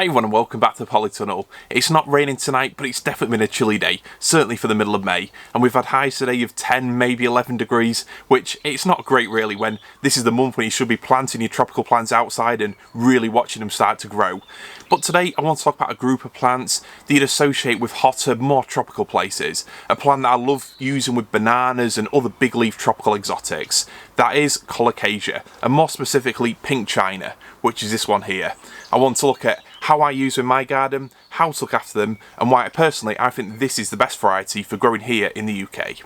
Hi everyone and welcome back to the Polytunnel. It's not raining tonight, but it's definitely been a chilly day, certainly for the middle of May, and we've had highs today of 10, maybe 11 degrees, which it's not great really when this is the month when you should be planting your tropical plants outside and really watching them start to grow. But today I want to talk about a group of plants that you'd associate with hotter, more tropical places. A plant that I love using with bananas and other big leaf tropical exotics. That is Colocasia, and more specifically Pink China, which is this one here. I want to look at how I use them in my garden, how to look after them, and why personally I think this is the best variety for growing here in the UK.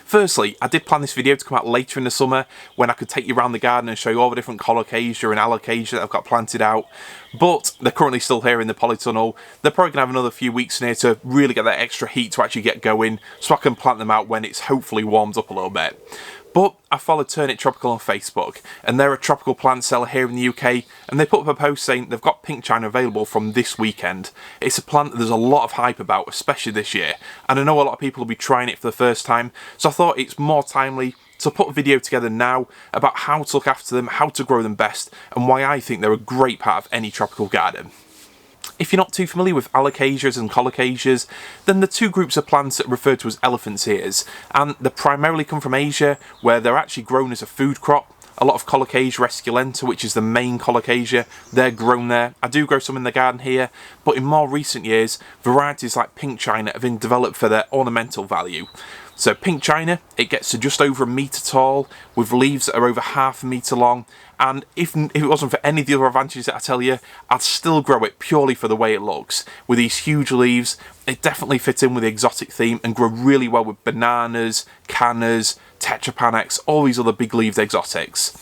Firstly, I did plan this video to come out later in the summer when I could take you around the garden and show you all the different Colocasia and Alocasia that I've got planted out, but they're currently still here in the polytunnel. They're probably going to have another few weeks in here to really get that extra heat to actually get going, so I can plant them out when it's hopefully warmed up a little bit. But I follow Turn It Tropical on Facebook, and they're a tropical plant seller here in the UK, and they put up a post saying they've got Pink China available from this weekend. It's a plant that there's a lot of hype about, especially this year, and I know a lot of people will be trying it for the first time, so I thought it's more timely to put a video together now about how to look after them, how to grow them best, and why I think they're a great part of any tropical garden. If you're not too familiar with Alocasias and Colocasias, then the two groups of plants are referred to as elephant's ears, and they primarily come from Asia, where they're actually grown as a food crop. A lot of Colocasia esculenta, which is the main Colocasia, they're grown there. I do grow some in the garden here, but in more recent years, varieties like Pink China have been developed for their ornamental value. So Pink China, it gets to just over a metre tall, with leaves that are over half a metre long, and if it wasn't for any of the other advantages that I tell you, I'd still grow it purely for the way it looks. With these huge leaves, it definitely fits in with the exotic theme and grow really well with bananas, cannas, Tetrapanax, all these other big leaved exotics.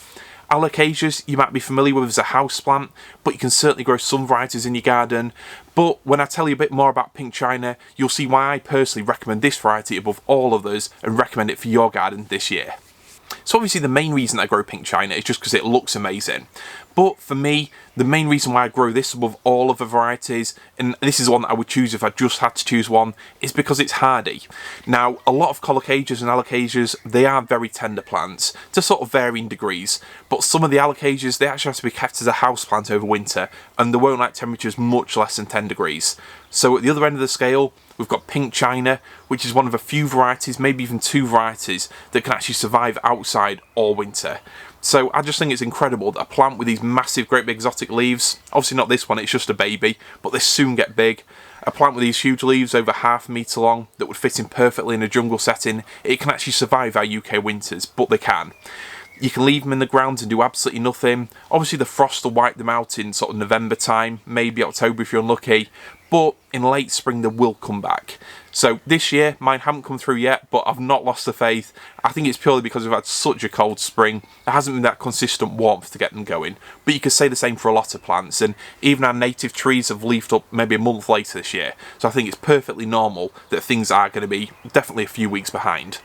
Alocasias you might be familiar with as a houseplant, but you can certainly grow some varieties in your garden. But when I tell you a bit more about Pink China, you'll see why I personally recommend this variety above all others and recommend it for your garden this year. So obviously the main reason I grow Pink China is just because it looks amazing. But for me, the main reason why I grow this above all other varieties, and this is the one that I would choose if I just had to choose one, is because it's hardy. Now, a lot of Colocasias and Alocasias, they are very tender plants, to sort of varying degrees, but some of the Alocasias, they actually have to be kept as a houseplant over winter, and they won't like temperatures much less than 10 degrees. So at the other end of the scale, we've got Pink China, which is one of a few varieties, maybe even two varieties, that can actually survive outside all winter. So I just think it's incredible that a plant with these massive, great big exotic leaves, obviously not this one, it's just a baby, but they soon get big. A plant with these huge leaves over half a metre long that would fit in perfectly in a jungle setting, it can actually survive our UK winters, but they can. You can leave them in the ground and do absolutely nothing. Obviously the frost will wipe them out in sort of November time, maybe October if you're unlucky, but in late spring they will come back. So this year, mine haven't come through yet, but I've not lost the faith. I think it's purely because we've had such a cold spring. There hasn't been that consistent warmth to get them going. But you could say the same for a lot of plants, and even our native trees have leafed up maybe a month later this year. So I think it's perfectly normal that things are going to be definitely a few weeks behind.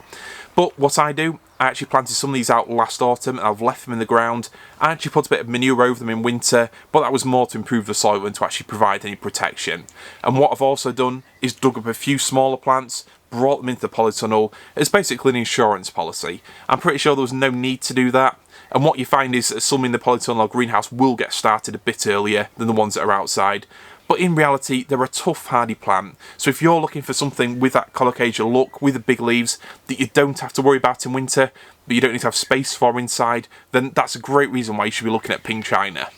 But what I do, I actually planted some of these out last autumn and I've left them in the ground. I actually put a bit of manure over them in winter, but that was more to improve the soil than to actually provide any protection. And what I've also done is dug up a few smaller plants, brought them into the polytunnel. It's basically an insurance policy. I'm pretty sure there was no need to do that. And what you find is that some in the polytunnel or greenhouse will get started a bit earlier than the ones that are outside. But in reality, they're a tough, hardy plant. So if you're looking for something with that Colocasia look, with the big leaves, that you don't have to worry about in winter, but you don't need to have space for inside, then that's a great reason why you should be looking at Pink China.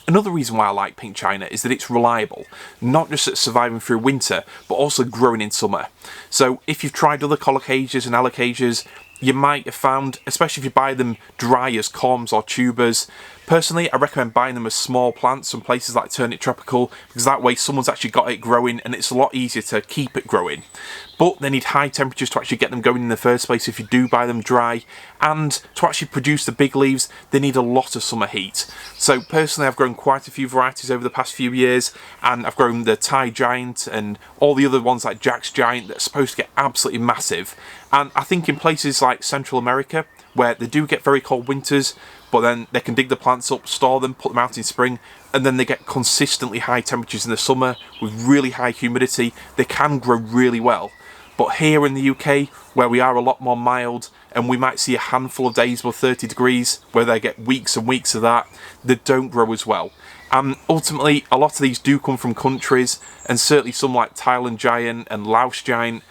Another reason why I like Pink China is that it's reliable, not just at surviving through winter, but also growing in summer. So if you've tried other Colocasias and Alocasias, you might have found, especially if you buy them dry as corms or tubers, personally I recommend buying them as small plants from places like Turn It Tropical, because that way someone's actually got it growing and it's a lot easier to keep it growing. But they need high temperatures to actually get them going in the first place if you do buy them dry, and to actually produce the big leaves they need a lot of summer heat. So personally I've grown quite a few varieties over the past few years, and I've grown the Thai Giant and all the other ones like Jack's Giant that are supposed to get absolutely massive. And I think in places like Central America, where they do get very cold winters, but then they can dig the plants up, store them, put them out in spring, and then they get consistently high temperatures in the summer with really high humidity, they can grow really well. But here in the UK, where we are a lot more mild, and we might see a handful of days above 30 degrees, where they get weeks and weeks of that, they don't grow as well. And ultimately, a lot of these do come from countries, and certainly some like Thailand giant and Laos giant,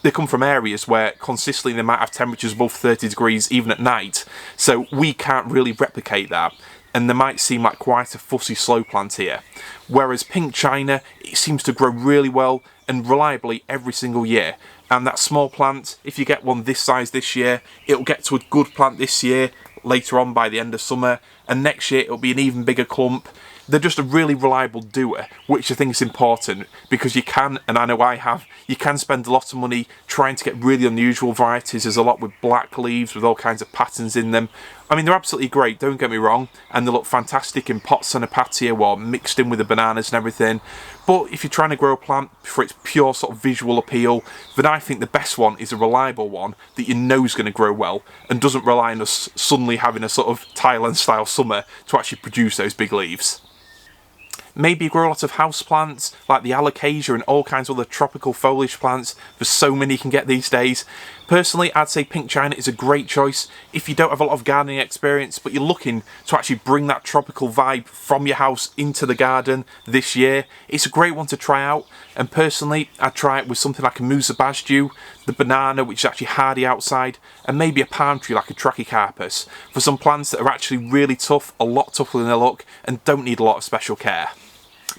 they come from areas where consistently they might have temperatures above 30 degrees even at night. So we can't really replicate that. And they might seem like quite a fussy slow plant here. Whereas Pink China, it seems to grow really well and reliably every single year. And that small plant, if you get one this size this year, it'll get to a good plant this year, later on by the end of summer, and next year it'll be an even bigger clump. They're just a really reliable doer, which I think is important, because you can, and I know I have, you can spend a lot of money trying to get really unusual varieties. There's a lot with black leaves with all kinds of patterns in them. I mean, they're absolutely great, don't get me wrong, and they look fantastic in pots on a patio or mixed in with the bananas and everything. But if you're trying to grow a plant for its pure sort of visual appeal, then I think the best one is a reliable one that you know is going to grow well and doesn't rely on us suddenly having a sort of Thailand-style summer to actually produce those big leaves. Maybe grow a lot of house plants like the Alocasia and all kinds of other tropical foliage plants. There's so many you can get these days. Personally, I'd say Pink China is a great choice if you don't have a lot of gardening experience, but you're looking to actually bring that tropical vibe from your house into the garden this year. It's a great one to try out, and personally, I'd try it with something like a Musa Basdew, the banana, which is actually hardy outside, and maybe a palm tree like a Trachycarpus, for some plants that are actually really tough, a lot tougher than they look, and don't need a lot of special care.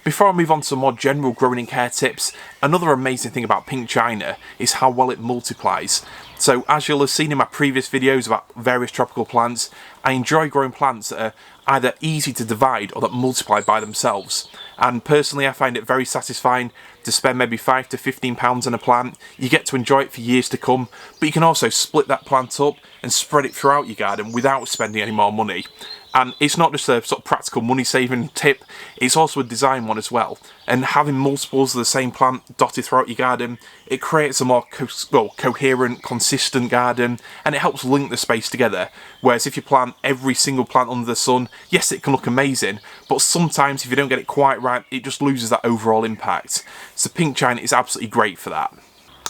Before I move on to some more general growing and care tips, another amazing thing about Pink China is how well it multiplies. So as you'll have seen in my previous videos about various tropical plants, I enjoy growing plants that are either easy to divide or that multiply by themselves. And personally, I find it very satisfying to spend maybe £5 to £15 on a plant. You get to enjoy it for years to come, but you can also split that plant up and spread it throughout your garden without spending any more money. And it's not just a sort of practical money saving tip, it's also a design one as well. And having multiples of the same plant dotted throughout your garden, it creates a more coherent, consistent garden, and it helps link the space together. Whereas if you plant every single plant under the sun, yes, it can look amazing, but sometimes if you don't get it quite right, it just loses that overall impact. So Pink China is absolutely great for that.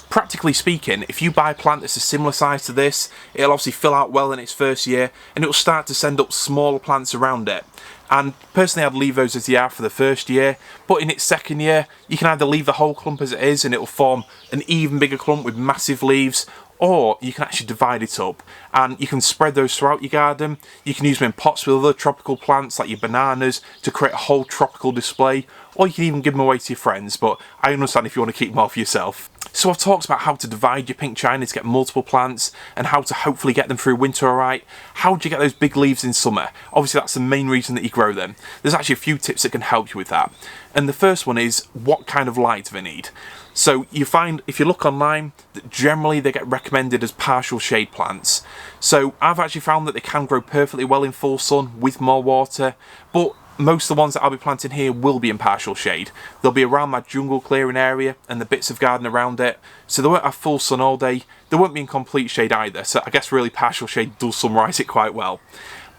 Practically speaking, if you buy a plant that's a similar size to this, it'll obviously fill out well in its first year, and it'll start to send up smaller plants around it. And personally, I'd leave those as they are for the first year, but in its second year, you can either leave the whole clump as it is and it'll form an even bigger clump with massive leaves, or you can actually divide it up and you can spread those throughout your garden. You can use them in pots with other tropical plants like your bananas to create a whole tropical display, or you can even give them away to your friends, but I understand if you want to keep them all for yourself. So I've talked about how to divide your Pink China to get multiple plants and how to hopefully get them through winter alright. How do you get those big leaves in summer? Obviously that's the main reason that you grow them. There's actually a few tips that can help you with that. And the first one is, what kind of light do they need? So you find, if you look online, that generally they get recommended as partial shade plants. So I've actually found that they can grow perfectly well in full sun with more water, but most of the ones that I'll be planting here will be in partial shade. They'll be around my jungle clearing area and the bits of garden around it, so they won't have full sun all day. They won't be in complete shade either, so I guess really partial shade does summarise it quite well.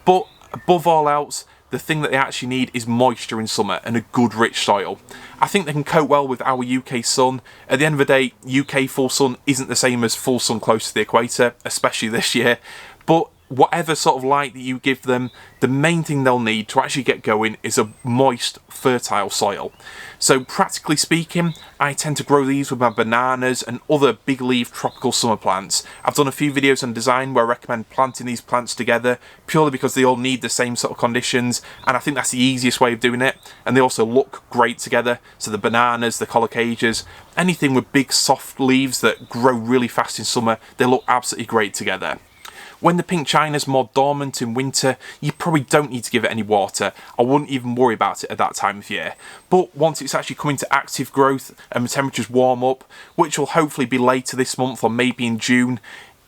But above all else, the thing that they actually need is moisture in summer and a good rich soil. I think they can cope well with our UK sun. At the end of the day, UK full sun isn't the same as full sun close to the equator, especially this year, but whatever sort of light that you give them, the main thing they'll need to actually get going is a moist, fertile soil. So practically speaking, I tend to grow these with my bananas and other big leaf tropical summer plants. I've done a few videos on design where I recommend planting these plants together purely because they all need the same sort of conditions, and I think that's the easiest way of doing it, and they also look great together. So the bananas, the Colocasias, anything with big soft leaves that grow really fast in summer, they look absolutely great together. When the Pink China's more dormant in winter, you probably don't need to give it any water. I wouldn't even worry about it at that time of year. But once it's actually coming to active growth and the temperatures warm up, which will hopefully be later this month or maybe in June,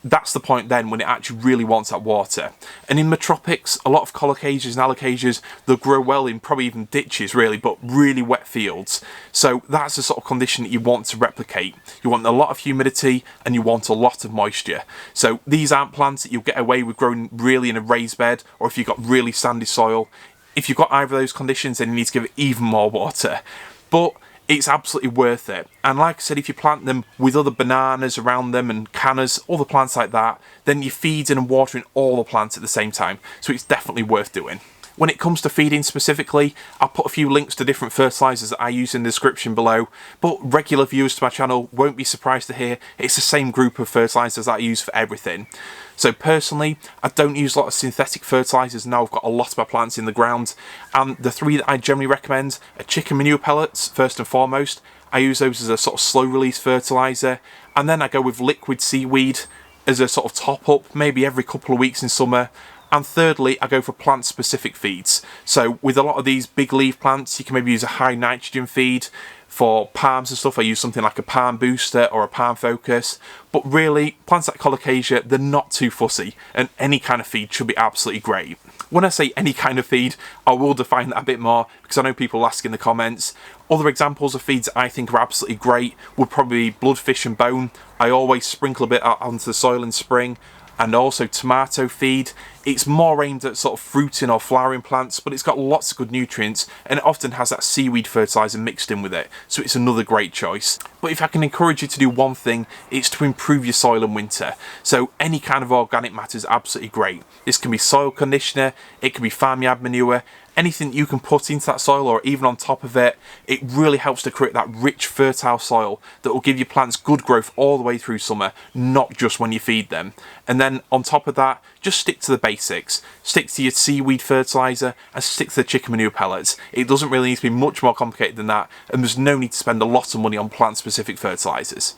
that's the point then when it actually really wants that water. And in the tropics, a lot of Colocasias and Alocasias, they'll grow well in probably even ditches really, but really wet fields. So that's the sort of condition that you want to replicate. You want a lot of humidity and you want a lot of moisture. So these aren't plants that you'll get away with growing really in a raised bed, or if you've got really sandy soil. If you've got either of those conditions, then you need to give it even more water. But it's absolutely worth it. And like I said, if you plant them with other bananas around them and cannas, other plants like that, then you're feeding and watering all the plants at the same time. So it's definitely worth doing. When it comes to feeding specifically, I'll put a few links to different fertilisers that I use in the description below, but regular viewers to my channel won't be surprised to hear it's the same group of fertilisers that I use for everything. So personally, I don't use a lot of synthetic fertilisers now I've got a lot of my plants in the ground, and the three that I generally recommend are chicken manure pellets first and foremost. I use those as a sort of slow release fertiliser, and then I go with liquid seaweed as a sort of top up, maybe every couple of weeks in summer. And thirdly, I go for plant specific feeds. So with a lot of these big leaf plants, you can maybe use a high nitrogen feed. For palms and stuff, I use something like a palm booster or a palm focus. But really, plants like Colocasia, they're not too fussy, and any kind of feed should be absolutely great. When I say any kind of feed, I will define that a bit more, because I know people ask in the comments. Other examples of feeds I think are absolutely great would probably be blood, fish and bone. I always sprinkle a bit out onto the soil in spring. And also tomato feed. It's more aimed at sort of fruiting or flowering plants, but it's got lots of good nutrients, and it often has that seaweed fertiliser mixed in with it, so it's another great choice. But if I can encourage you to do one thing, it's to improve your soil in winter. So any kind of organic matter is absolutely great. This can be soil conditioner, it can be farmyard manure, anything that you can put into that soil or even on top of it. It really helps to create that rich, fertile soil that will give your plants good growth all the way through summer, not just when you feed them. And then on top of that, just stick to the basics. Stick to your seaweed fertiliser and stick to the chicken manure pellets. It doesn't really need to be much more complicated than that, and there's no need to spend a lot of money on plant-specific fertilisers.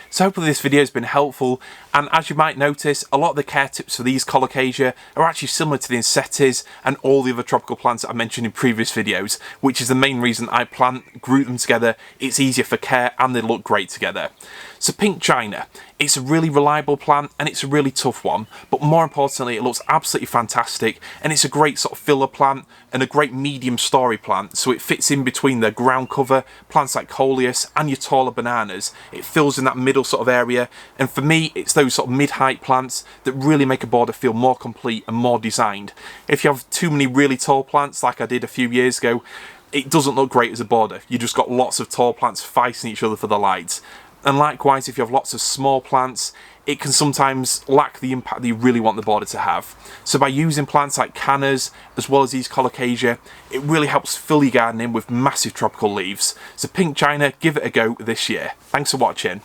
So hopefully this video has been helpful, and as you might notice, a lot of the care tips for these Colocasia are actually similar to the Insettis and all the other tropical plants that I mentioned in previous videos, which is the main reason I group them together. It's easier for care and they look great together. So Pink China, it's a really reliable plant and it's a really tough one, but more importantly it looks absolutely fantastic, and it's a great sort of filler plant and a great medium story plant, so it fits in between the ground cover, plants like coleus and your taller bananas. It fills in that middle sort of area, and for me it's those sort of mid-height plants that really make a border feel more complete and more designed. If you have too many really tall plants like I did a few years ago, it doesn't look great as a border. You just got lots of tall plants fighting each other for the light. And likewise, if you have lots of small plants, it can sometimes lack the impact that you really want the border to have. So by using plants like cannas, as well as these Colocasia, it really helps fill your garden in with massive tropical leaves. So Pink China, give it a go this year. Thanks for watching.